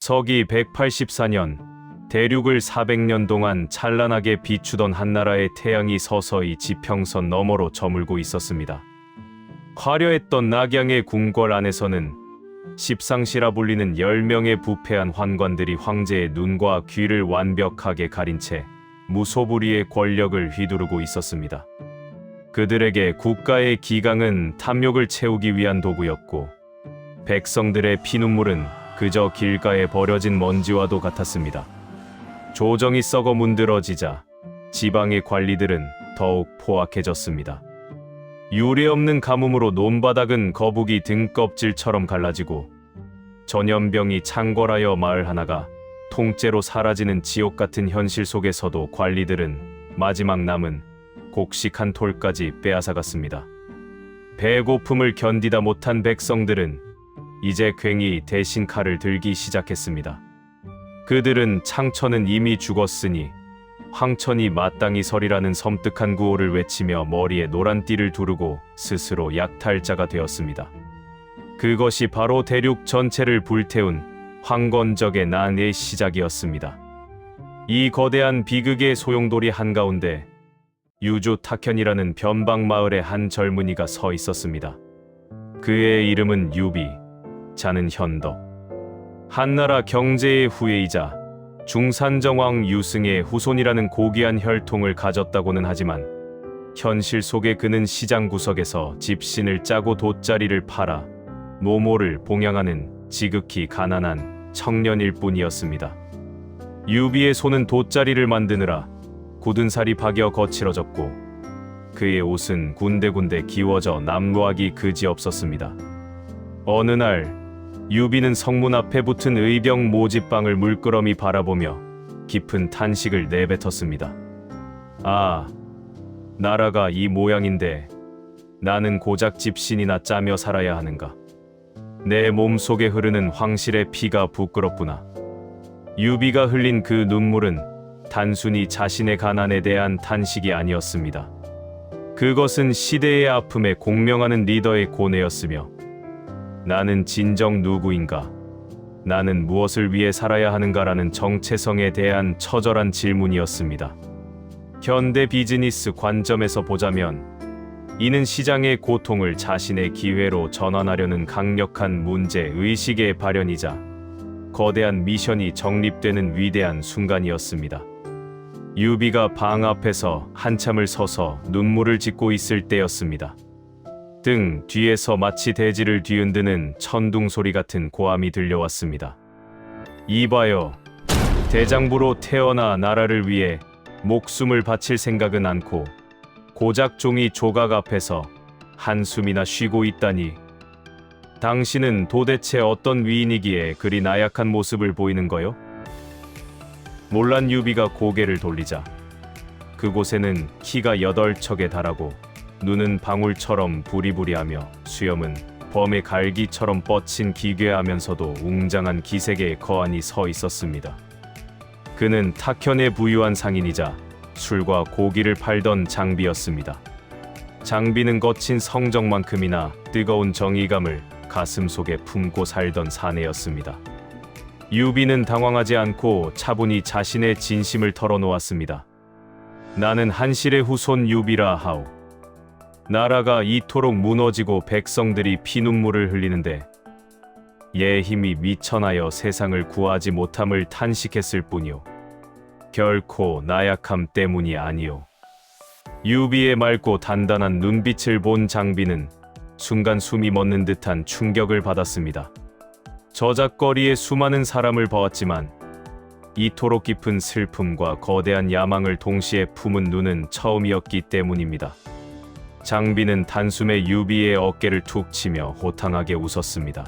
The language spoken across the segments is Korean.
서기 184년 대륙을 400년 동안 찬란하게 비추던 한나라의 태양이 서서히 지평선 너머로 저물고 있었습니다. 화려했던 낙양의 궁궐 안에서는 십상시라 불리는 10명의 부패한 환관들이 황제의 눈과 귀를 완벽하게 가린 채 무소불위의 권력을 휘두르고 있었습니다. 그들에게 국가의 기강은 탐욕을 채우기 위한 도구였고 백성들의 피눈물은 그저 길가에 버려진 먼지와도 같았습니다. 조정이 썩어 문드러지자 지방의 관리들은 더욱 포악해졌습니다. 유례없는 가뭄으로 논바닥은 거북이 등껍질처럼 갈라지고 전염병이 창궐하여 마을 하나가 통째로 사라지는 지옥 같은 현실 속에서도 관리들은 마지막 남은 곡식한 톨까지 빼앗아갔습니다. 배고픔을 견디다 못한 백성들은 이제 괜히 대신 칼을 들기 시작했습니다. 그들은 창천은 이미 죽었으니 황천이 마땅히 서리라는 섬뜩한 구호를 외치며 머리에 노란 띠를 두르고 스스로 약탈자가 되었습니다. 그것이 바로 대륙 전체를 불태운 황건적의 난의 시작이었습니다. 이 거대한 비극의 소용돌이 한가운데 유주 탁현이라는 변방 마을의 한 젊은이가 서 있었습니다. 그의 이름은 유비, 자는 현덕. 한나라 경제의 후예이자 중산정왕 유승의 후손이라는 고귀한 혈통을 가졌다고는 하지만 현실 속에 그는 시장 구석에서 집신을 짜고 돗자리를 팔아 노모를 봉양하는 지극히 가난한 청년일 뿐이었습니다. 유비의 손은 돗자리를 만드느라 굳은 살이 박여 거칠어졌고 그의 옷은 군데군데 기워져 남루하기 그지없었습니다. 어느 날 유비는 성문 앞에 붙은 의병 모집방을 물끄러미 바라보며 깊은 탄식을 내뱉었습니다. 아, 나라가 이 모양인데 나는 고작 집신이나 짜며 살아야 하는가. 내 몸속에 흐르는 황실의 피가 부끄럽구나. 유비가 흘린 그 눈물은 단순히 자신의 가난에 대한 탄식이 아니었습니다. 그것은 시대의 아픔에 공명하는 리더의 고뇌였으며 나는 진정 누구인가? 나는 무엇을 위해 살아야 하는가라는 정체성에 대한 처절한 질문이었습니다. 현대 비즈니스 관점에서 보자면 이는 시장의 고통을 자신의 기회로 전환하려는 강력한 문제의식의 발현이자 거대한 미션이 정립되는 위대한 순간이었습니다. 유비가 방 앞에서 한참을 서서 눈물을 짓고 있을 때였습니다. 등 뒤에서 마치 대지를 뒤흔드는 천둥 소리 같은 고함이 들려왔습니다. 이봐요. 대장부로 태어나 나라를 위해 목숨을 바칠 생각은 않고 고작 종이 조각 앞에서 한숨이나 쉬고 있다니. 당신은 도대체 어떤 위인이기에 그리 나약한 모습을 보이는 거요? 몰란 유비가 고개를 돌리자 그곳에는 키가 8척에 달하고 눈은 방울처럼 부리부리하며 수염은 범의 갈기처럼 뻗친 기괴하면서도 웅장한 기색의 거한이 서 있었습니다. 그는 탁현에 부유한 상인이자 술과 고기를 팔던 장비였습니다. 장비는 거친 성정만큼이나 뜨거운 정의감을 가슴속에 품고 살던 사내였습니다. 유비는 당황하지 않고 차분히 자신의 진심을 털어놓았습니다. 나는 한실의 후손 유비라 하오. 나라가 이토록 무너지고 백성들이 피눈물을 흘리는데 얘 힘이 미천하여 세상을 구하지 못함을 탄식했을 뿐이오. 결코 나약함 때문이 아니오. 유비의 맑고 단단한 눈빛을 본 장비는 순간 숨이 멎는 듯한 충격을 받았습니다. 저작거리에 수많은 사람을 보았지만 이토록 깊은 슬픔과 거대한 야망을 동시에 품은 눈은 처음이었기 때문입니다. 장비는 단숨에 유비의 어깨를 툭 치며 호탕하게 웃었습니다.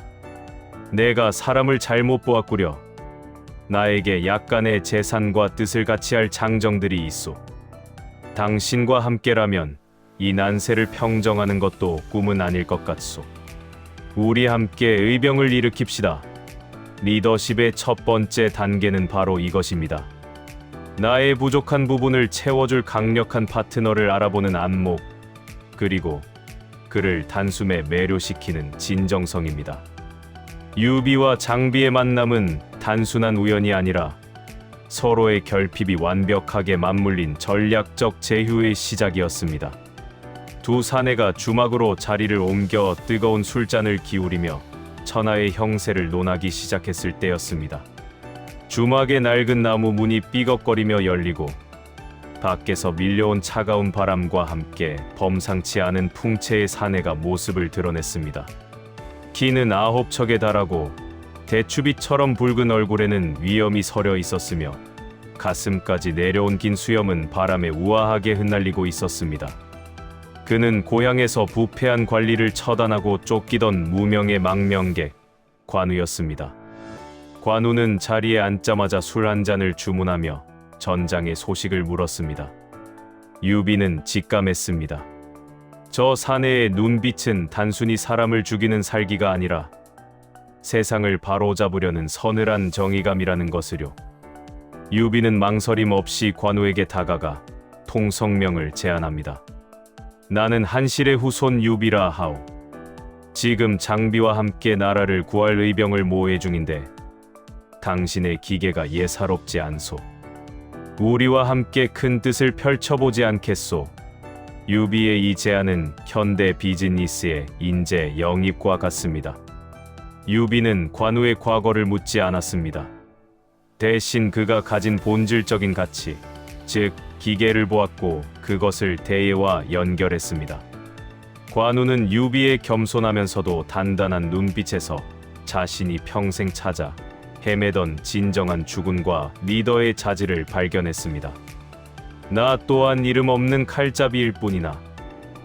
내가 사람을 잘못 보았구려. 나에게 약간의 재산과 뜻을 같이 할 장정들이 있소. 당신과 함께라면 이 난세를 평정하는 것도 꿈은 아닐 것 같소. 우리 함께 의병을 일으킵시다. 리더십의 첫 번째 단계는 바로 이것입니다. 나의 부족한 부분을 채워줄 강력한 파트너를 알아보는 안목, 그리고 그를 단숨에 매료시키는 진정성입니다. 유비와 장비의 만남은 단순한 우연이 아니라 서로의 결핍이 완벽하게 맞물린 전략적 제휴의 시작이었습니다. 두 사내가 주막으로 자리를 옮겨 뜨거운 술잔을 기울이며 천하의 형세를 논하기 시작했을 때였습니다. 주막의 낡은 나무 문이 삐걱거리며 열리고 밖에서 밀려온 차가운 바람과 함께 범상치 않은 풍채의 사내가 모습을 드러냈습니다. 키는 9척에 달하고 대추빛처럼 붉은 얼굴에는 위엄이 서려 있었으며 가슴까지 내려온 긴 수염은 바람에 우아하게 흩날리고 있었습니다. 그는 고향에서 부패한 관리를 처단하고 쫓기던 무명의 망명객 관우였습니다. 관우는 자리에 앉자마자 술 한 잔을 주문하며 전장의 소식을 물었습니다. 유비는 직감했습니다. 저 사내의 눈빛은 단순히 사람을 죽이는 살기가 아니라 세상을 바로잡으려는 서늘한 정의감이라는 것을요. 유비는 망설임 없이 관우에게 다가가 통성명을 제안합니다. 나는 한실의 후손 유비라 하오. 지금 장비와 함께 나라를 구할 의병을 모의 중인데 당신의 기계가 예사롭지 않소. 우리와 함께 큰 뜻을 펼쳐보지 않겠소. 유비의 이 제안은 현대 비즈니스의 인재 영입과 같습니다. 유비는 관우의 과거를 묻지 않았습니다. 대신 그가 가진 본질적인 가치, 즉 기계를 보았고 그것을 대의와 연결했습니다. 관우는 유비의 겸손하면서도 단단한 눈빛에서 자신이 평생 찾아 헤매던 진정한 주군과 리더의 자질을 발견했습니다. 나 또한 이름 없는 칼잡이일 뿐이나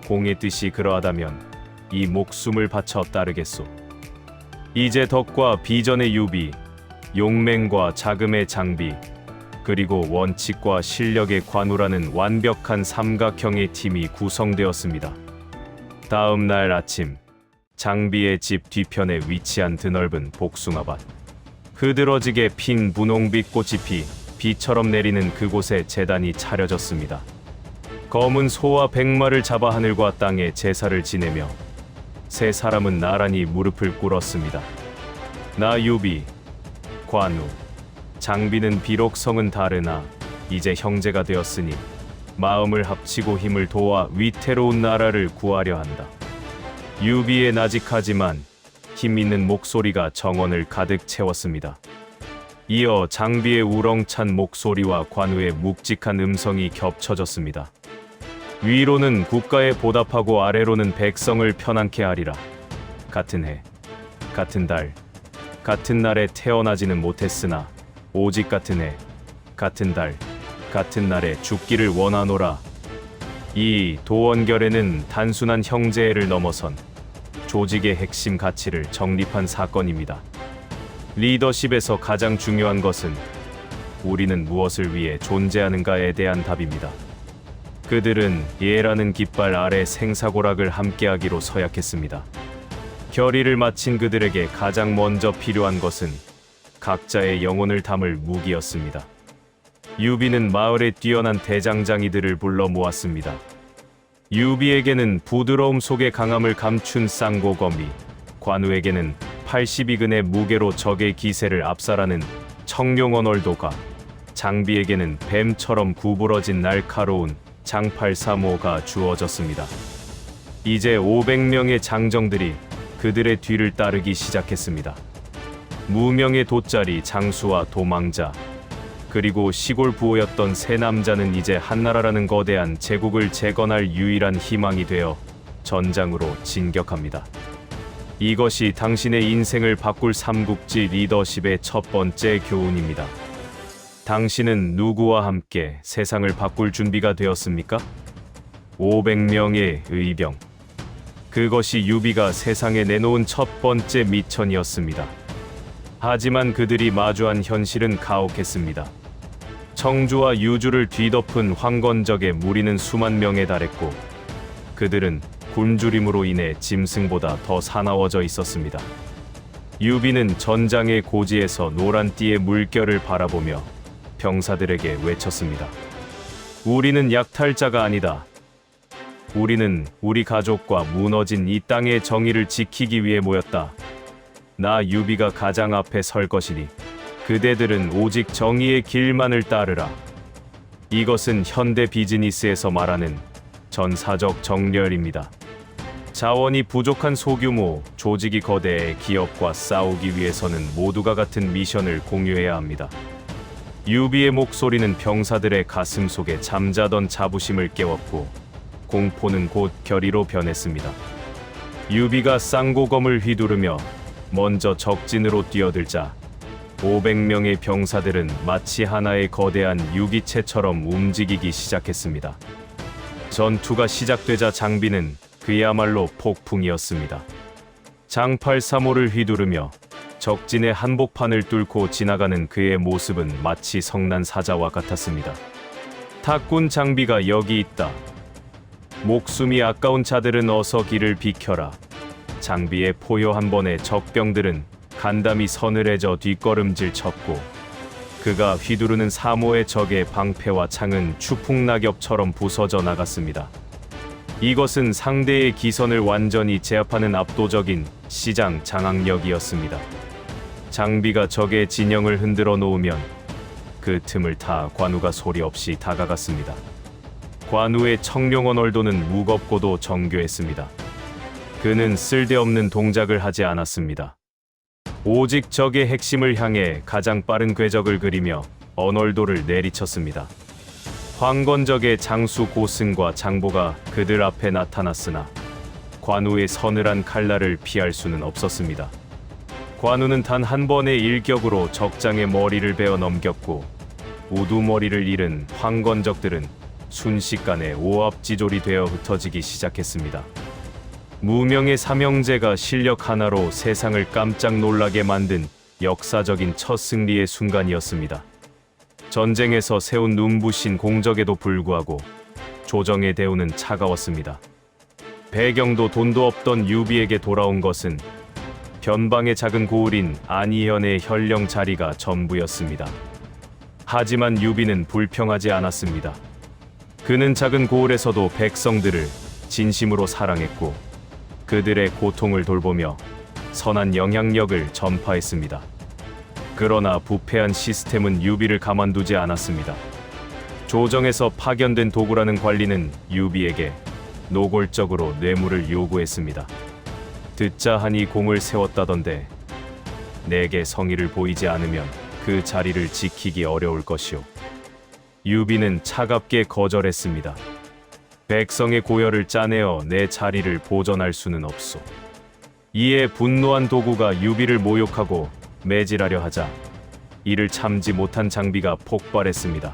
공의 뜻이 그러하다면 이 목숨을 바쳐 따르겠소. 이제 덕과 비전의 유비, 용맹과 자금의 장비, 그리고 원칙과 실력의 관우라는 완벽한 삼각형의 팀이 구성되었습니다. 다음 날 아침, 장비의 집 뒤편에 위치한 드넓은 복숭아밭. 흐드러지게 핀 분홍빛 꽃이 피 비처럼 내리는 그곳에 제단이 차려졌습니다. 검은 소와 백마를 잡아 하늘과 땅에 제사를 지내며 세 사람은 나란히 무릎을 꿇었습니다. 나 유비, 관우, 장비는 비록 성은 다르나 이제 형제가 되었으니 마음을 합치고 힘을 도와 위태로운 나라를 구하려 한다. 유비의 나직하지만 힘 있는 목소리가 정원을 가득 채웠습니다. 이어 장비의 우렁찬 목소리와 관우의 묵직한 음성이 겹쳐졌습니다. 위로는 국가에 보답하고 아래로는 백성을 편안케 하리라. 같은 해, 같은 달, 같은 날에 태어나지는 못했으나 오직 같은 해, 같은 달, 같은 날에 죽기를 원하노라. 이 도원결에는 단순한 형제애를 넘어선 조직의 핵심 가치를 정립한 사건입니다. 리더십에서 가장 중요한 것은 우리는 무엇을 위해 존재하는가에 대한 답입니다. 그들은 예라는 깃발 아래 생사고락을 함께하기로 서약했습니다. 결의를 마친 그들에게 가장 먼저 필요한 것은 각자의 영혼을 담을 무기였습니다. 유비는 마을에 뛰어난 대장장이들을 불러 모았습니다. 유비에게는 부드러움 속의 강함을 감춘 쌍고검이, 관우에게는 82근의 무게로 적의 기세를 압살하는 청룡언얼도가, 장비에게는 뱀처럼 구부러진 날카로운 장팔사모가 주어졌습니다. 이제 500명의 장정들이 그들의 뒤를 따르기 시작했습니다. 무명의 돗자리 장수와 도망자, 그리고 시골 부호였던 세 남자는 이제 한나라라는 거대한 제국을 재건할 유일한 희망이 되어 전장으로 진격합니다. 이것이 당신의 인생을 바꿀 삼국지 리더십의 첫 번째 교훈입니다. 당신은 누구와 함께 세상을 바꿀 준비가 되었습니까? 500명의 의병. 그것이 유비가 세상에 내놓은 첫 번째 미천이었습니다. 하지만 그들이 마주한 현실은 가혹했습니다. 청주와 유주를 뒤덮은 황건적의 무리는 수만 명에 달했고 그들은 굶주림으로 인해 짐승보다 더 사나워져 있었습니다. 유비는 전장의 고지에서 노란 띠의 물결을 바라보며 병사들에게 외쳤습니다. 우리는 약탈자가 아니다. 우리는 우리 가족과 무너진 이 땅의 정의를 지키기 위해 모였다. 나 유비가 가장 앞에 설 것이니 그대들은 오직 정의의 길만을 따르라. 이것은 현대 비즈니스에서 말하는 전사적 정렬입니다. 자원이 부족한 소규모, 조직이 거대해 기업과 싸우기 위해서는 모두가 같은 미션을 공유해야 합니다. 유비의 목소리는 병사들의 가슴 속에 잠자던 자부심을 깨웠고 공포는 곧 결의로 변했습니다. 유비가 쌍고검을 휘두르며 먼저 적진으로 뛰어들자 500명의 병사들은 마치 하나의 거대한 유기체처럼 움직이기 시작했습니다. 전투가 시작되자 장비는 그야말로 폭풍이었습니다. 장팔 3호를 휘두르며 적진의 한복판을 뚫고 지나가는 그의 모습은 마치 성난 사자와 같았습니다. 탁군 장비가 여기 있다. 목숨이 아까운 자들은 어서 길을 비켜라. 장비의 포효 한 번에 적병들은 간담이 서늘해져 뒷걸음질 쳤고 그가 휘두르는 3호의 적의 방패와 창은 추풍낙엽처럼 부서져 나갔습니다. 이것은 상대의 기선을 완전히 제압하는 압도적인 시장 장악력이었습니다. 장비가 적의 진영을 흔들어 놓으면 그 틈을 타 관우가 소리 없이 다가갔습니다. 관우의 청룡원 얼도는 무겁고도 정교했습니다. 그는 쓸데없는 동작을 하지 않았습니다. 오직 적의 핵심을 향해 가장 빠른 궤적을 그리며 언얼도를 내리쳤습니다. 황건적의 장수 고승과 장보가 그들 앞에 나타났으나 관우의 서늘한 칼날을 피할 수는 없었습니다. 관우는 단 한 번의 일격으로 적장의 머리를 베어 넘겼고 우두머리를 잃은 황건적들은 순식간에 오합지졸이 되어 흩어지기 시작했습니다. 무명의 삼형제가 실력 하나로 세상을 깜짝 놀라게 만든 역사적인 첫 승리의 순간이었습니다. 전쟁에서 세운 눈부신 공적에도 불구하고 조정의 대우는 차가웠습니다. 배경도 돈도 없던 유비에게 돌아온 것은 변방의 작은 고을인 안희현의 현령 자리가 전부였습니다. 하지만 유비는 불평하지 않았습니다. 그는 작은 고을에서도 백성들을 진심으로 사랑했고 그들의 고통을 돌보며 선한 영향력을 전파했습니다. 그러나 부패한 시스템은 유비를 가만두지 않았습니다. 조정에서 파견된 도구라는 관리는 유비에게 노골적으로 뇌물을 요구했습니다. 듣자 하니 공을 세웠다던데 내게 성의를 보이지 않으면 그 자리를 지키기 어려울 것이오. 유비는 차갑게 거절했습니다. 백성의 고열을 짜내어 내 자리를 보전할 수는 없소. 이에 분노한 도구가 유비를 모욕하고 매질하려 하자 이를 참지 못한 장비가 폭발했습니다.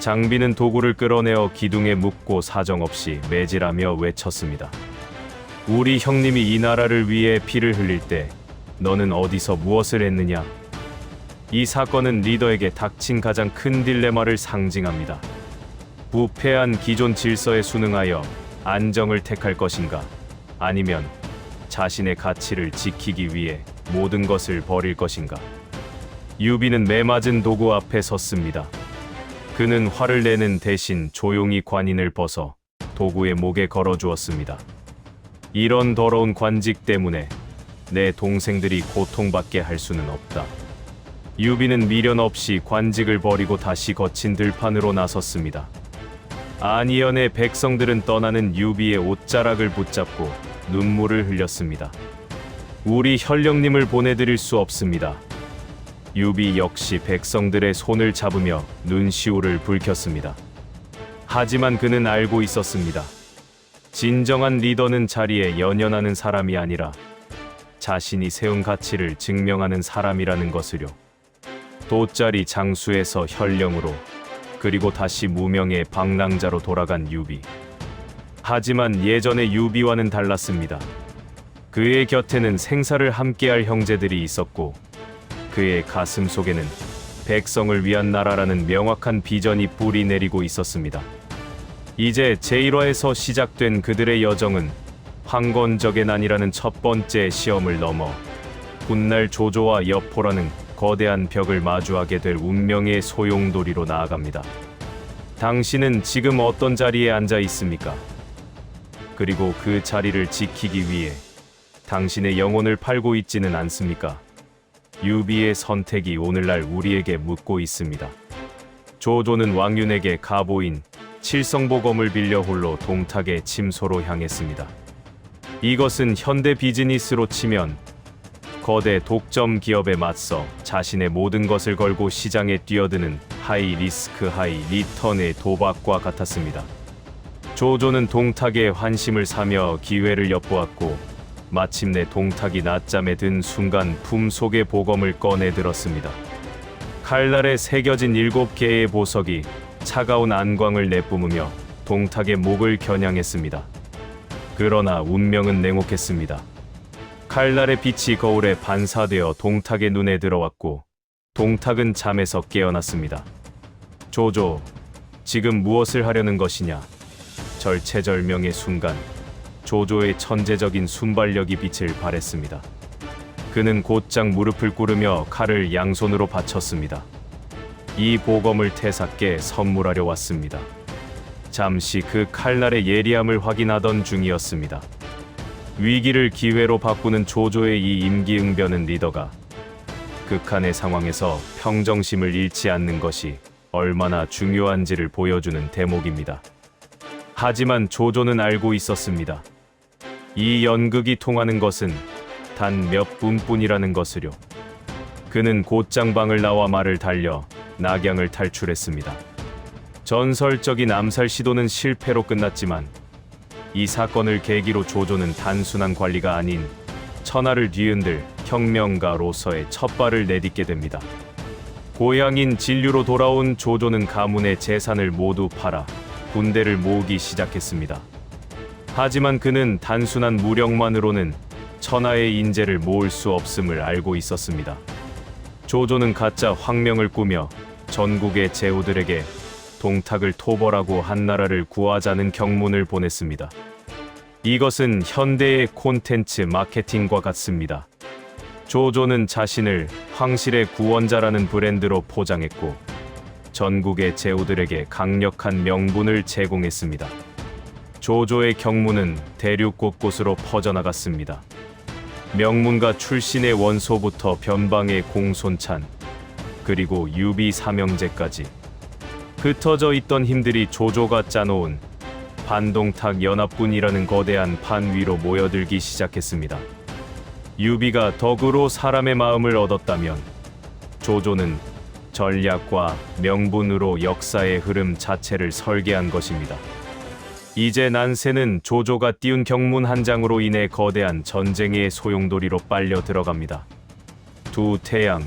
장비는 도구를 끌어내어 기둥에 묶고 사정없이 매질하며 외쳤습니다. 우리 형님이 이 나라를 위해 피를 흘릴 때 너는 어디서 무엇을 했느냐? 이 사건은 리더에게 닥친 가장 큰 딜레마를 상징합니다. 부패한 기존 질서에 순응하여 안정을 택할 것인가? 아니면 자신의 가치를 지키기 위해 모든 것을 버릴 것인가? 유비는 매맞은 도구 앞에 섰습니다. 그는 화를 내는 대신 조용히 관인을 벗어 도구의 목에 걸어주었습니다. 이런 더러운 관직 때문에 내 동생들이 고통받게 할 수는 없다. 유비는 미련 없이 관직을 버리고 다시 거친 들판으로 나섰습니다. 안희연의 백성들은 떠나는 유비의 옷자락을 붙잡고 눈물을 흘렸습니다. 우리 현령님을 보내드릴 수 없습니다. 유비 역시 백성들의 손을 잡으며 눈시울을 붉혔습니다. 하지만 그는 알고 있었습니다. 진정한 리더는 자리에 연연하는 사람이 아니라 자신이 세운 가치를 증명하는 사람이라는 것을요. 돗자리 장수에서 현령으로 그리고 다시 무명의 방랑자로 돌아간 유비. 하지만 예전의 유비와는 달랐습니다. 그의 곁에는 생사를 함께할 형제들이 있었고 그의 가슴 속에는 백성을 위한 나라라는 명확한 비전이 뿌리 내리고 있었습니다. 이제 제1화에서 시작된 그들의 여정은 황건적의 난이라는 첫 번째 시험을 넘어 훗날 조조와 여포라는 거대한 벽을 마주하게 될 운명의 소용돌이로 나아갑니다. 당신은 지금 어떤 자리에 앉아 있습니까? 그리고 그 자리를 지키기 위해 당신의 영혼을 팔고 있지는 않습니까? 유비의 선택이 오늘날 우리에게 묻고 있습니다. 조조는 왕윤에게 가보인 칠성보검을 빌려 홀로 동탁의 침소로 향했습니다. 이것은 현대 비즈니스로 치면 거대 독점 기업에 맞서 자신의 모든 것을 걸고 시장에 뛰어드는 하이 리스크 하이 리턴의 도박과 같았습니다. 조조는 동탁의 환심을 사며 기회를 엿보았고 마침내 동탁이 낮잠에 든 순간 품속의 보검을 꺼내 들었습니다. 칼날에 새겨진 7개의 보석이 차가운 안광을 내뿜으며 동탁의 목을 겨냥했습니다. 그러나 운명은 냉혹했습니다. 칼날의 빛이 거울에 반사되어 동탁의 눈에 들어왔고 동탁은 잠에서 깨어났습니다. 조조, 지금 무엇을 하려는 것이냐? 절체절명의 순간 조조의 천재적인 순발력이 빛을 발했습니다. 그는 곧장 무릎을 꿇으며 칼을 양손으로 받쳤습니다. 이 보검을 태사께 선물하려 왔습니다. 잠시 그 칼날의 예리함을 확인하던 중이었습니다. 위기를 기회로 바꾸는 조조의 이 임기응변은 리더가 극한의 상황에서 평정심을 잃지 않는 것이 얼마나 중요한지를 보여주는 대목입니다. 하지만 조조는 알고 있었습니다. 이 연극이 통하는 것은 단 몇 분뿐이라는 것을요. 그는 곧장 방을 나와 말을 달려 낙양을 탈출했습니다. 전설적인 암살 시도는 실패로 끝났지만 이 사건을 계기로 조조는 단순한 관리가 아닌 천하를 뒤흔들 혁명가로서의 첫 발을 내딛게 됩니다. 고향인 진류로 돌아온 조조는 가문의 재산을 모두 팔아 군대를 모으기 시작했습니다. 하지만 그는 단순한 무력만으로는 천하의 인재를 모을 수 없음을 알고 있었습니다. 조조는 가짜 황명을 꾸며 전국의 제후들에게 동탁을 토벌하고 한나라를 구하자는 경문을 보냈습니다. 이것은 현대의 콘텐츠 마케팅과 같습니다. 조조는 자신을 황실의 구원자라는 브랜드로 포장했고 전국의 제후들에게 강력한 명분을 제공했습니다. 조조의 경문은 대륙 곳곳으로 퍼져나갔습니다. 명문가 출신의 원소부터 변방의 공손찬, 그리고 유비 삼형제까지 흩어져 있던 힘들이 조조가 짜놓은 반동탁 연합군이라는 거대한 판 위로 모여들기 시작했습니다. 유비가 덕으로 사람의 마음을 얻었다면 조조는 전략과 명분으로 역사의 흐름 자체를 설계한 것입니다. 이제 난세는 조조가 띄운 경문 한 장으로 인해 거대한 전쟁의 소용돌이로 빨려 들어갑니다. 두 태양,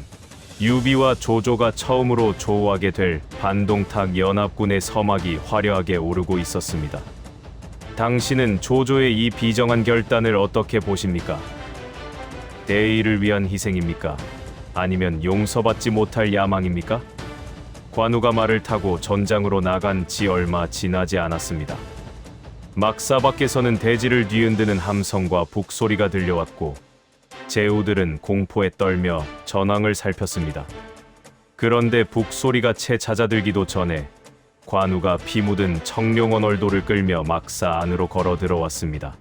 유비와 조조가 처음으로 조우하게 될 반동탁 연합군의 서막이 화려하게 오르고 있었습니다. 당신은 조조의 이 비정한 결단을 어떻게 보십니까? 대의를 위한 희생입니까? 아니면 용서받지 못할 야망입니까? 관우가 말을 타고 전장으로 나간 지 얼마 지나지 않았습니다. 막사 밖에서는 대지를 뒤흔드는 함성과 북소리가 들려왔고 제후들은 공포에 떨며 전황을 살폈습니다. 그런데 북소리가 채 잦아들기도 전에 관우가 피 묻은 청룡원 얼도를 끌며 막사 안으로 걸어 들어왔습니다.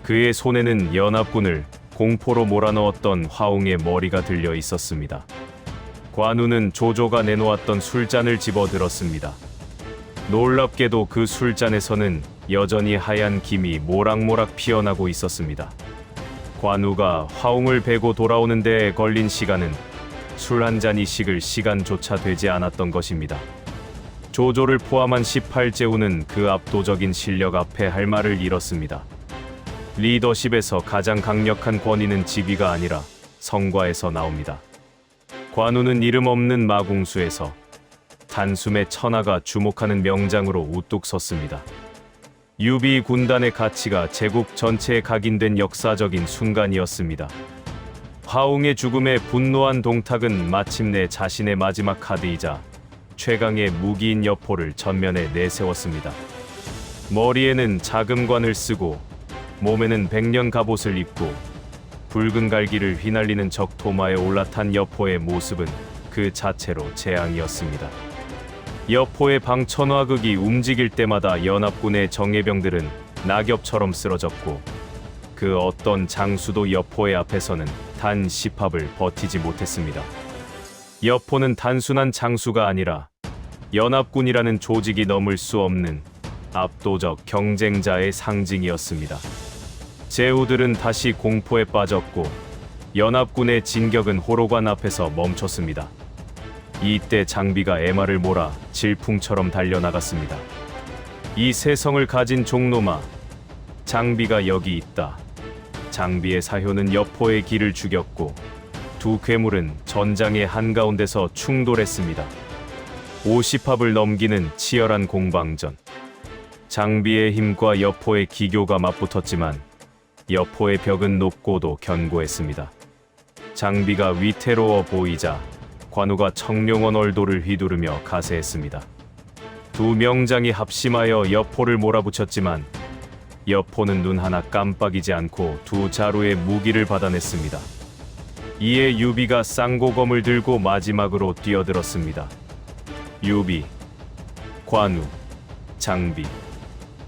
그의 손에는 연합군을 공포로 몰아넣었던 화웅의 머리가 들려 있었습니다. 관우는 조조가 내놓았던 술잔을 집어들었습니다. 놀랍게도 그 술잔에서는 여전히 하얀 김이 모락모락 피어나고 있었습니다. 관우가 화웅을 베고 돌아오는 데에 걸린 시간은 술 한 잔이 식을 시간조차 되지 않았던 것입니다. 조조를 포함한 18제후는 그 압도적인 실력 앞에 할 말을 잃었습니다. 리더십에서 가장 강력한 권위는 지위가 아니라 성과에서 나옵니다. 관우는 이름 없는 마궁수에서 단숨에 천하가 주목하는 명장으로 우뚝 섰습니다. 유비 군단의 가치가 제국 전체에 각인된 역사적인 순간이었습니다. 화웅의 죽음에 분노한 동탁은 마침내 자신의 마지막 카드이자 최강의 무기인 여포를 전면에 내세웠습니다. 머리에는 자금관을 쓰고 몸에는 백년 갑옷을 입고 붉은 갈기를 휘날리는 적토마에 올라탄 여포의 모습은 그 자체로 재앙이었습니다. 여포의 방천화극이 움직일 때마다 연합군의 정예병들은 낙엽처럼 쓰러졌고 그 어떤 장수도 여포의 앞에서는 단 10합을 버티지 못했습니다. 여포는 단순한 장수가 아니라 연합군이라는 조직이 넘을 수 없는 압도적 경쟁자의 상징이었습니다. 제후들은 다시 공포에 빠졌고 연합군의 진격은 호로관 앞에서 멈췄습니다. 이때 장비가 에마를 몰아 질풍처럼 달려나갔습니다. 이 세성을 가진 종로마, 장비가 여기 있다. 장비의 사효는 여포의 길을 죽였고 두 괴물은 전장의 한가운데서 충돌했습니다. 50합을 넘기는 치열한 공방전. 장비의 힘과 여포의 기교가 맞붙었지만 여포의 벽은 높고도 견고했습니다. 장비가 위태로워 보이자 관우가 청룡원 얼도를 휘두르며 가세했습니다. 두 명장이 합심하여 여포를 몰아붙였지만 여포는 눈 하나 깜빡이지 않고 두 자루의 무기를 받아냈습니다. 이에 유비가 쌍고검을 들고 마지막으로 뛰어들었습니다. 유비, 관우, 장비.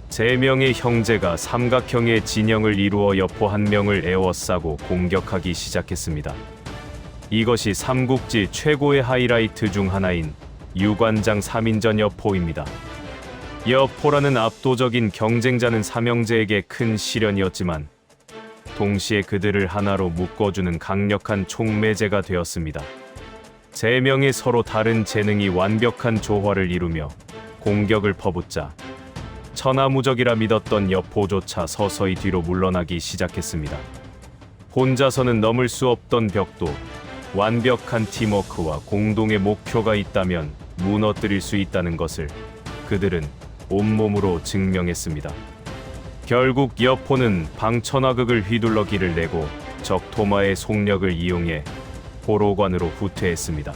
세 명의 형제가 삼각형의 진영을 이루어 여포 한 명을 에워싸고 공격하기 시작했습니다. 이것이 삼국지 최고의 하이라이트 중 하나인 유관장 3인전 여포입니다. 여포라는 압도적인 경쟁자는 삼형제에게 큰 시련이었지만 동시에 그들을 하나로 묶어주는 강력한 촉매제가 되었습니다. 세 명의 서로 다른 재능이 완벽한 조화를 이루며 공격을 퍼붓자 천하무적이라 믿었던 여포조차 서서히 뒤로 물러나기 시작했습니다. 혼자서는 넘을 수 없던 벽도 완벽한 팀워크와 공동의 목표가 있다면 무너뜨릴 수 있다는 것을 그들은 온몸으로 증명했습니다. 결국 여포는 방천하극을 휘둘러 길을 내고 적토마의 속력을 이용해 호로관으로 후퇴했습니다.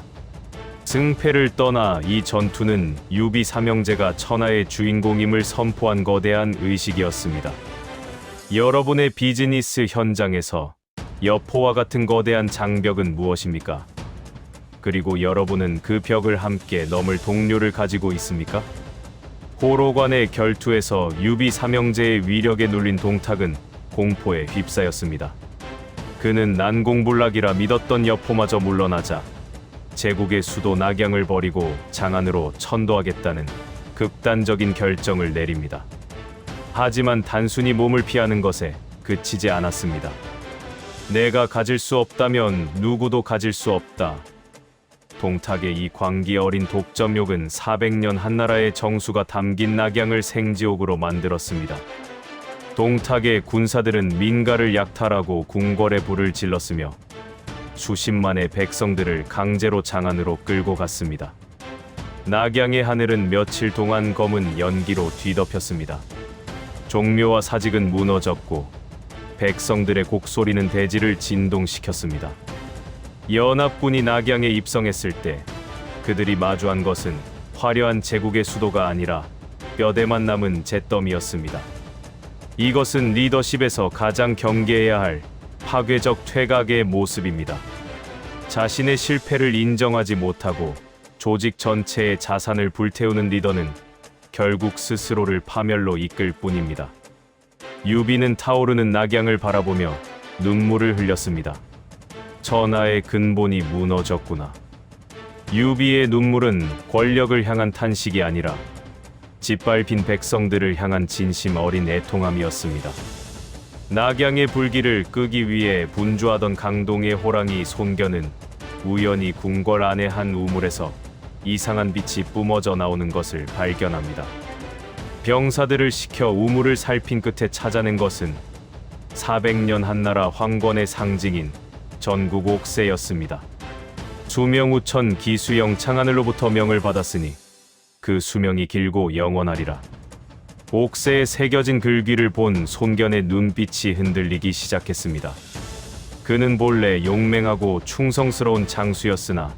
승패를 떠나 이 전투는 유비 삼형제가 천하의 주인공임을 선포한 거대한 의식이었습니다. 여러분의 비즈니스 현장에서 여포와 같은 거대한 장벽은 무엇입니까? 그리고 여러분은 그 벽을 함께 넘을 동료를 가지고 있습니까? 호로관의 결투에서 유비 삼형제의 위력에 눌린 동탁은 공포에 휩싸였습니다. 그는 난공불락이라 믿었던 여포마저 물러나자 제국의 수도 낙양을 버리고 장안으로 천도하겠다는 극단적인 결정을 내립니다. 하지만 단순히 몸을 피하는 것에 그치지 않았습니다. 내가 가질 수 없다면 누구도 가질 수 없다. 동탁의 이 광기 어린 독점욕은 400년 한나라의 정수가 담긴 낙양을 생지옥으로 만들었습니다. 동탁의 군사들은 민가를 약탈하고 궁궐에 불을 질렀으며 수십만의 백성들을 강제로 장안으로 끌고 갔습니다. 낙양의 하늘은 며칠 동안 검은 연기로 뒤덮였습니다. 종묘와 사직은 무너졌고 백성들의 곡소리는 대지를 진동시켰습니다. 연합군이 낙양에 입성했을 때 그들이 마주한 것은 화려한 제국의 수도가 아니라 뼈대만 남은 잿더미였습니다. 이것은 리더십에서 가장 경계해야 할 파괴적 퇴각의 모습입니다. 자신의 실패를 인정하지 못하고 조직 전체의 자산을 불태우는 리더는 결국 스스로를 파멸로 이끌 뿐입니다. 유비는 타오르는 낙양을 바라보며 눈물을 흘렸습니다. 천하의 근본이 무너졌구나. 유비의 눈물은 권력을 향한 탄식이 아니라 짓밟힌 백성들을 향한 진심 어린 애통함이었습니다. 낙양의 불길을 끄기 위해 분주하던 강동의 호랑이 손견은 우연히 궁궐 안의 한 우물에서 이상한 빛이 뿜어져 나오는 것을 발견합니다. 병사들을 시켜 우물을 살핀 끝에 찾아낸 것은 400년 한나라 황권의 상징인 전국 옥새였습니다. 수명우천 기수영 창하늘로부터 명을 받았으니 그 수명이 길고 영원하리라. 옥새에 새겨진 글귀를 본 손견의 눈빛이 흔들리기 시작했습니다. 그는 본래 용맹하고 충성스러운 장수였으나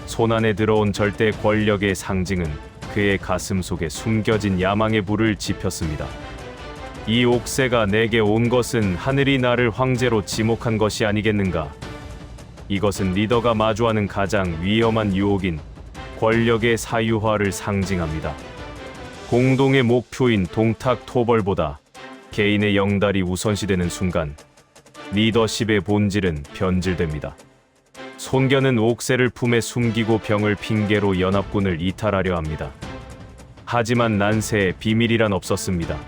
손안에 들어온 절대 권력의 상징은 그의 가슴 속에 숨겨진 야망의 불을 지폈습니다. 이 옥새가 내게 온 것은 하늘이 나를 황제로 지목한 것이 아니겠는가? 이것은 리더가 마주하는 가장 위험한 유혹인 권력의 사유화를 상징합니다. 공동의 목표인 동탁 토벌보다 개인의 영달이 우선시되는 순간 리더십의 본질은 변질됩니다. 손견은 옥새를 품에 숨기고 병을 핑계로 연합군을 이탈하려 합니다. 하지만 난세에 비밀이란 없었습니다.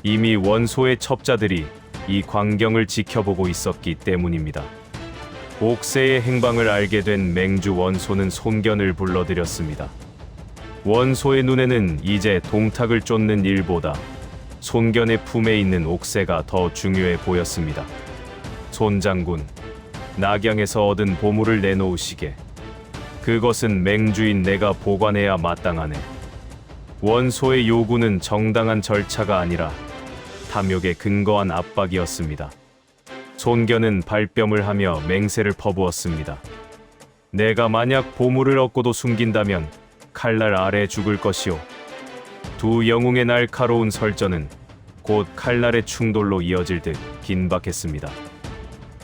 이미 원소의 첩자들이 이 광경을 지켜보고 있었기 때문입니다. 옥새의 행방을 알게 된 맹주 원소는 손견을 불러들였습니다. 원소의 눈에는 이제 동탁을 쫓는 일보다 손견의 품에 있는 옥새가 더 중요해 보였습니다. 손 장군, 낙양에서 얻은 보물을 내놓으시게. 그것은 맹주인 내가 보관해야 마땅하네. 원소의 요구는 정당한 절차가 아니라 탐욕에 근거한 압박이었습니다. 손견은 발뺌을 하며 맹세를 퍼부었습니다. 내가 만약 보물을 얻고도 숨긴다면 칼날 아래 죽을 것이오. 두 영웅의 날카로운 설전은 곧 칼날의 충돌로 이어질 듯 긴박했습니다.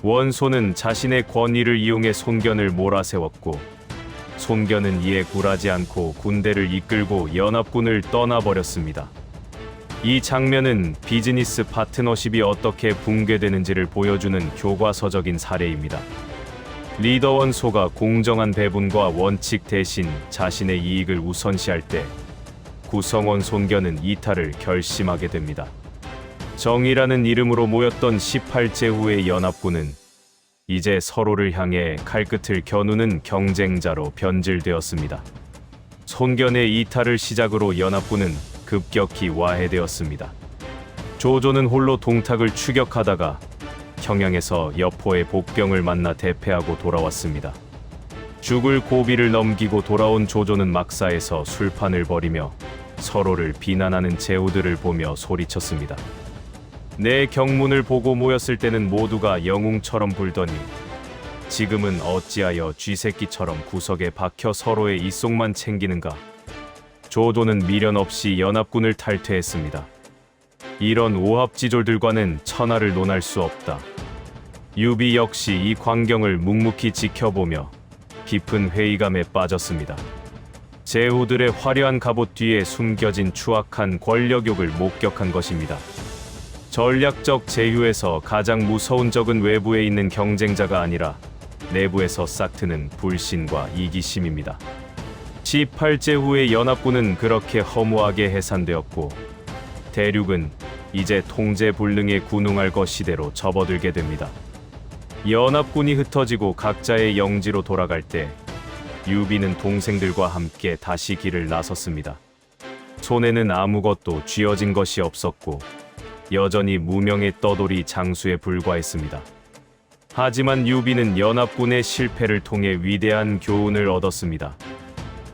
원소는 자신의 권위를 이용해 손견을 몰아세웠고, 손견은 이에 굴하지 않고 군대를 이끌고 연합군을 떠나버렸습니다. 이 장면은 비즈니스 파트너십이 어떻게 붕괴되는지를 보여주는 교과서적인 사례입니다. 리더 원소가 공정한 배분과 원칙 대신 자신의 이익을 우선시할 때 구성원 손견은 이탈을 결심하게 됩니다. 정의라는 이름으로 모였던 18제 후의 연합군은 이제 서로를 향해 칼끝을 겨누는 경쟁자로 변질되었습니다. 손견의 이탈을 시작으로 연합군은 급격히 와해되었습니다. 조조는 홀로 동탁을 추격하다가 평양에서 여포의 복병을 만나 대패하고 돌아왔습니다. 죽을 고비를 넘기고 돌아온 조조는 막사에서 술판을 벌이며 서로를 비난하는 제후들을 보며 소리쳤습니다. 내 경문을 보고 모였을 때는 모두가 영웅처럼 굴더니 지금은 어찌하여 쥐새끼처럼 구석에 박혀 서로의 이속만 챙기는가. 조조는 미련 없이 연합군을 탈퇴했습니다. 이런 오합지졸들과는 천하를 논할 수 없다. 유비 역시 이 광경을 묵묵히 지켜보며 깊은 회의감에 빠졌습니다. 제후들의 화려한 갑옷 뒤에 숨겨진 추악한 권력욕을 목격한 것입니다. 전략적 제휴에서 가장 무서운 적은 외부에 있는 경쟁자가 아니라 내부에서 싹트는 불신과 이기심입니다. 18제 후의 연합군은 그렇게 허무하게 해산되었고, 대륙은 이제 통제불능에 군웅할 것 시대로 접어들게 됩니다. 연합군이 흩어지고 각자의 영지로 돌아갈 때 유비는 동생들과 함께 다시 길을 나섰습니다. 손에는 아무것도 쥐어진 것이 없었고 여전히 무명의 떠돌이 장수에 불과했습니다. 하지만 유비는 연합군의 실패를 통해 위대한 교훈을 얻었습니다.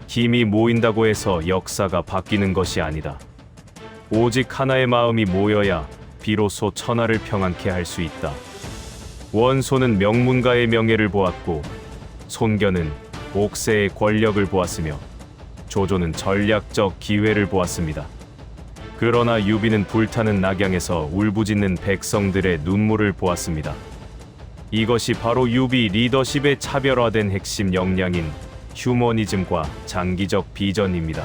힘이 모인다고 해서 역사가 바뀌는 것이 아니다. 오직 하나의 마음이 모여야 비로소 천하를 평안케 할 수 있다. 원소는 명문가의 명예를 보았고, 손견은 옥새의 권력을 보았으며, 조조는 전략적 기회를 보았습니다. 그러나 유비는 불타는 낙양에서 울부짖는 백성들의 눈물을 보았습니다. 이것이 바로 유비 리더십의 차별화된 핵심 역량인 휴머니즘과 장기적 비전입니다.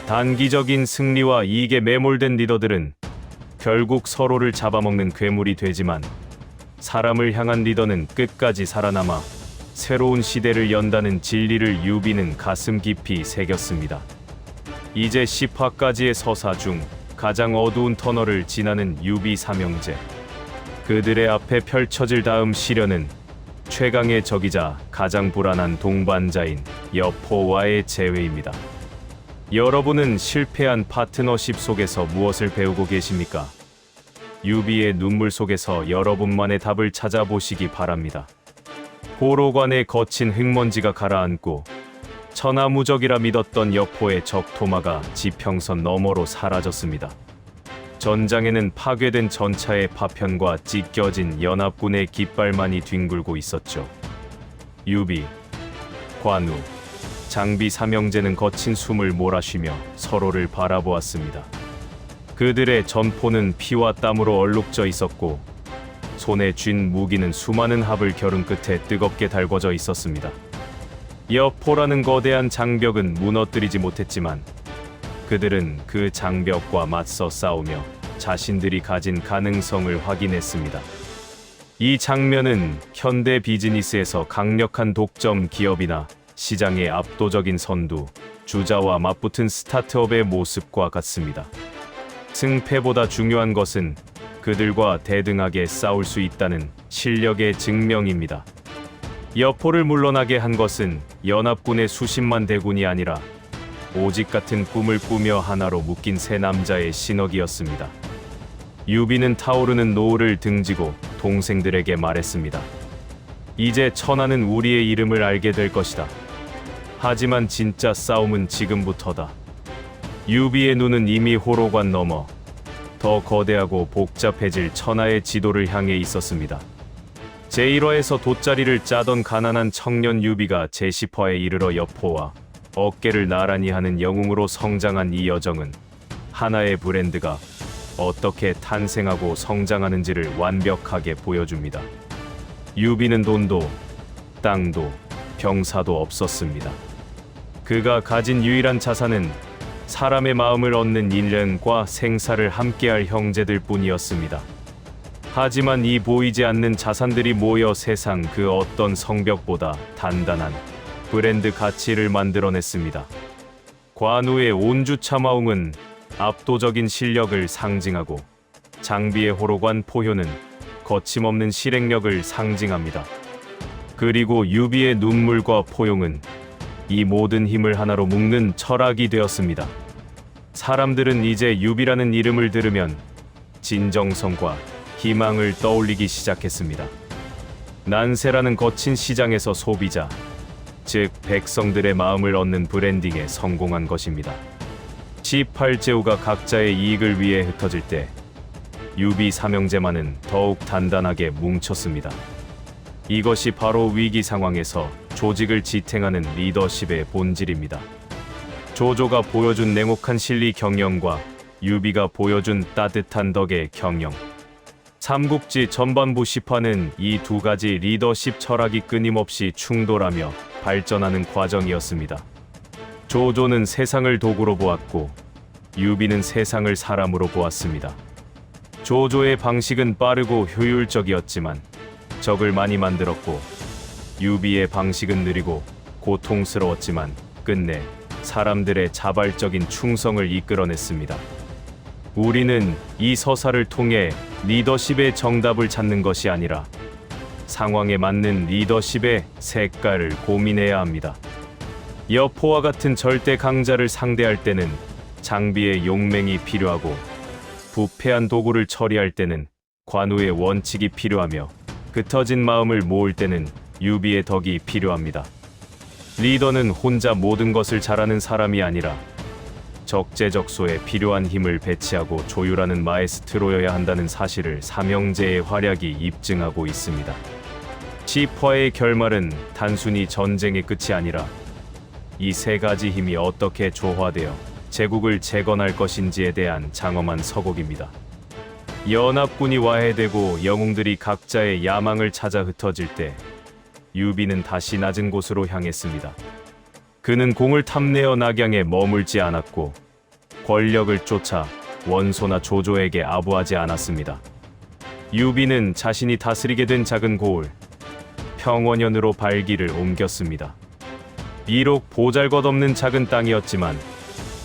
단기적인 승리와 이익에 매몰된 리더들은 결국 서로를 잡아먹는 괴물이 되지만, 사람을 향한 리더는 끝까지 살아남아 새로운 시대를 연다는 진리를 유비는 가슴 깊이 새겼습니다. 이제 10화까지의 서사 중 가장 어두운 터널을 지나는 유비 삼형제. 그들의 앞에 펼쳐질 다음 시련은 최강의 적이자 가장 불안한 동반자인 여포와의 재회입니다. 여러분은 실패한 파트너십 속에서 무엇을 배우고 계십니까? 유비의 눈물 속에서 여러분만의 답을 찾아보시기 바랍니다. 포로관의 거친 흙먼지가 가라앉고 천하무적이라 믿었던 여포의 적토마가 지평선 너머로 사라졌습니다. 전장에는 파괴된 전차의 파편과 찢겨진 연합군의 깃발만이 뒹굴고 있었죠. 유비, 관우, 장비 삼형제는 거친 숨을 몰아쉬며 서로를 바라보았습니다. 그들의 전포는 피와 땀으로 얼룩져 있었고, 손에 쥔 무기는 수많은 합을 겨룬 끝에 뜨겁게 달궈져 있었습니다. 여포라는 거대한 장벽은 무너뜨리지 못했지만, 그들은 그 장벽과 맞서 싸우며 자신들이 가진 가능성을 확인했습니다. 이 장면은 현대 비즈니스에서 강력한 독점 기업이나 시장의 압도적인 선두, 주자와 맞붙은 스타트업의 모습과 같습니다. 승패보다 중요한 것은 그들과 대등하게 싸울 수 있다는 실력의 증명입니다. 여포를 물러나게 한 것은 연합군의 수십만 대군이 아니라 오직 같은 꿈을 꾸며 하나로 묶인 세 남자의 신억이었습니다. 유비는 타오르는 노을을 등지고 동생들에게 말했습니다. 이제 천하는 우리의 이름을 알게 될 것이다. 하지만 진짜 싸움은 지금부터다. 유비의 눈은 이미 호로관 넘어 더 거대하고 복잡해질 천하의 지도를 향해 있었습니다. 제1화에서 돗자리를 짜던 가난한 청년 유비가 제10화에 이르러 여포와 어깨를 나란히 하는 영웅으로 성장한 이 여정은 하나의 브랜드가 어떻게 탄생하고 성장하는지를 완벽하게 보여줍니다. 유비는 돈도 땅도 병사도 없었습니다. 그가 가진 유일한 자산은 사람의 마음을 얻는 인연과 생사를 함께할 형제들 뿐이었습니다. 하지만 이 보이지 않는 자산들이 모여 세상 그 어떤 성벽보다 단단한 브랜드 가치를 만들어냈습니다. 관우의 온주참화웅은 압도적인 실력을 상징하고 장비의 호로관 포효는 거침없는 실행력을 상징합니다. 그리고 유비의 눈물과 포용은 이 모든 힘을 하나로 묶는 철학이 되었습니다. 사람들은 이제 유비라는 이름을 들으면 진정성과 희망을 떠올리기 시작했습니다. 난세라는 거친 시장에서 소비자, 즉 백성들의 마음을 얻는 브랜딩에 성공한 것입니다. 18제후가 각자의 이익을 위해 흩어질 때 유비 삼형제만은 더욱 단단하게 뭉쳤습니다. 이것이 바로 위기 상황에서 조직을 지탱하는 리더십의 본질입니다. 조조가 보여준 냉혹한 실리 경영과 유비가 보여준 따뜻한 덕의 경영. 삼국지 전반부 10화는 이 두 가지 리더십 철학이 끊임없이 충돌하며 발전하는 과정이었습니다. 조조는 세상을 도구로 보았고 유비는 세상을 사람으로 보았습니다. 조조의 방식은 빠르고 효율적이었지만 적을 많이 만들었고 유비의 방식은 느리고 고통스러웠지만 끝내 사람들의 자발적인 충성을 이끌어냈습니다. 우리는 이 서사를 통해 리더십의 정답을 찾는 것이 아니라 상황에 맞는 리더십의 색깔을 고민해야 합니다. 여포와 같은 절대 강자를 상대할 때는 장비의 용맹이 필요하고 부패한 도구를 처리할 때는 관우의 원칙이 필요하며 흩어진 마음을 모을 때는 유비의 덕이 필요합니다. 리더는 혼자 모든 것을 잘하는 사람이 아니라 적재적소에 필요한 힘을 배치하고 조율하는 마에스트로여야 한다는 사실을 삼형제의 활약이 입증하고 있습니다. 10화의 결말은 단순히 전쟁의 끝이 아니라 이 세 가지 힘이 어떻게 조화되어 제국을 재건할 것인지에 대한 장엄한 서곡입니다. 연합군이 와해되고 영웅들이 각자의 야망을 찾아 흩어질 때 유비는 다시 낮은 곳으로 향했습니다. 그는 공을 탐내어 낙양에 머물지 않았고 권력을 쫓아 원소나 조조에게 아부하지 않았습니다. 유비는 자신이 다스리게 된 작은 고을 평원현으로 발길을 옮겼습니다. 비록 보잘것없는 작은 땅이었지만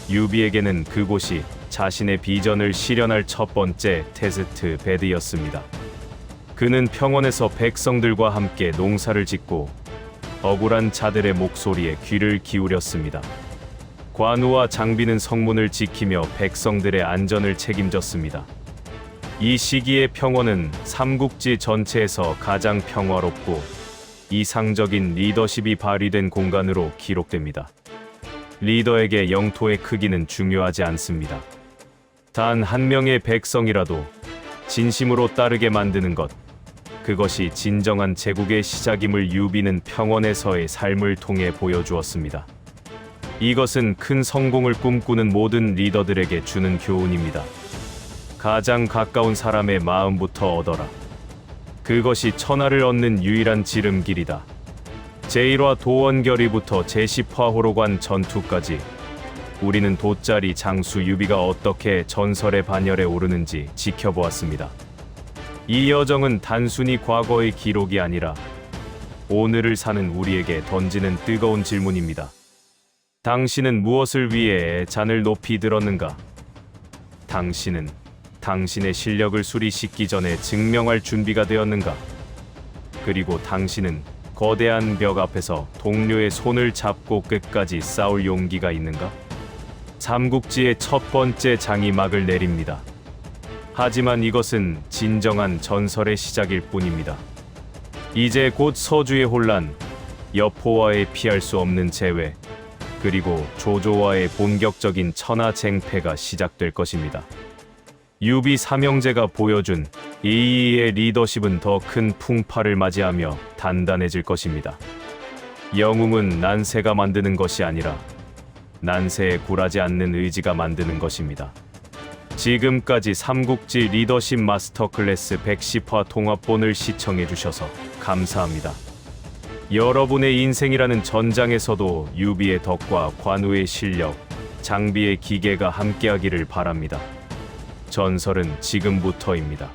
유비에게는 그곳이 자신의 비전을 실현할 첫 번째 테스트 베드였습니다. 그는 평원에서 백성들과 함께 농사를 짓고 억울한 자들의 목소리에 귀를 기울였습니다. 관우와 장비는 성문을 지키며 백성들의 안전을 책임졌습니다. 이 시기의 평원은 삼국지 전체에서 가장 평화롭고 이상적인 리더십이 발휘된 공간으로 기록됩니다. 리더에게 영토의 크기는 중요하지 않습니다. 단 한 명의 백성이라도 진심으로 따르게 만드는 것, 그것이 진정한 제국의 시작임을 유비는 평원에서의 삶을 통해 보여주었습니다. 이것은 큰 성공을 꿈꾸는 모든 리더들에게 주는 교훈입니다. 가장 가까운 사람의 마음부터 얻어라. 그것이 천하를 얻는 유일한 지름길이다. 제1화 도원결의부터 제10화 호로관 전투까지 우리는 돗자리 장수 유비가 어떻게 전설의 반열에 오르는지 지켜보았습니다. 이 여정은 단순히 과거의 기록이 아니라 오늘을 사는 우리에게 던지는 뜨거운 질문입니다. 당신은 무엇을 위해 잔을 높이 들었는가? 당신은 당신의 실력을 수리시키기 전에 증명할 준비가 되었는가? 그리고 당신은 거대한 벽 앞에서 동료의 손을 잡고 끝까지 싸울 용기가 있는가? 삼국지의 첫 번째 장이 막을 내립니다. 하지만 이것은 진정한 전설의 시작일 뿐입니다. 이제 곧 서주의 혼란, 여포와의 피할 수 없는 재회, 그리고 조조와의 본격적인 천하쟁패가 시작될 것입니다. 유비 삼형제가 보여준 이이의 리더십은 더 큰 풍파를 맞이하며 단단해질 것입니다. 영웅은 난세가 만드는 것이 아니라 난세에 굴하지 않는 의지가 만드는 것입니다. 지금까지 삼국지 리더십 마스터 클래스 110화 통합본을 시청해주셔서 감사합니다. 여러분의 인생이라는 전장에서도 유비의 덕과 관우의 실력, 장비의 기계가 함께하기를 바랍니다. 전설은 지금부터입니다.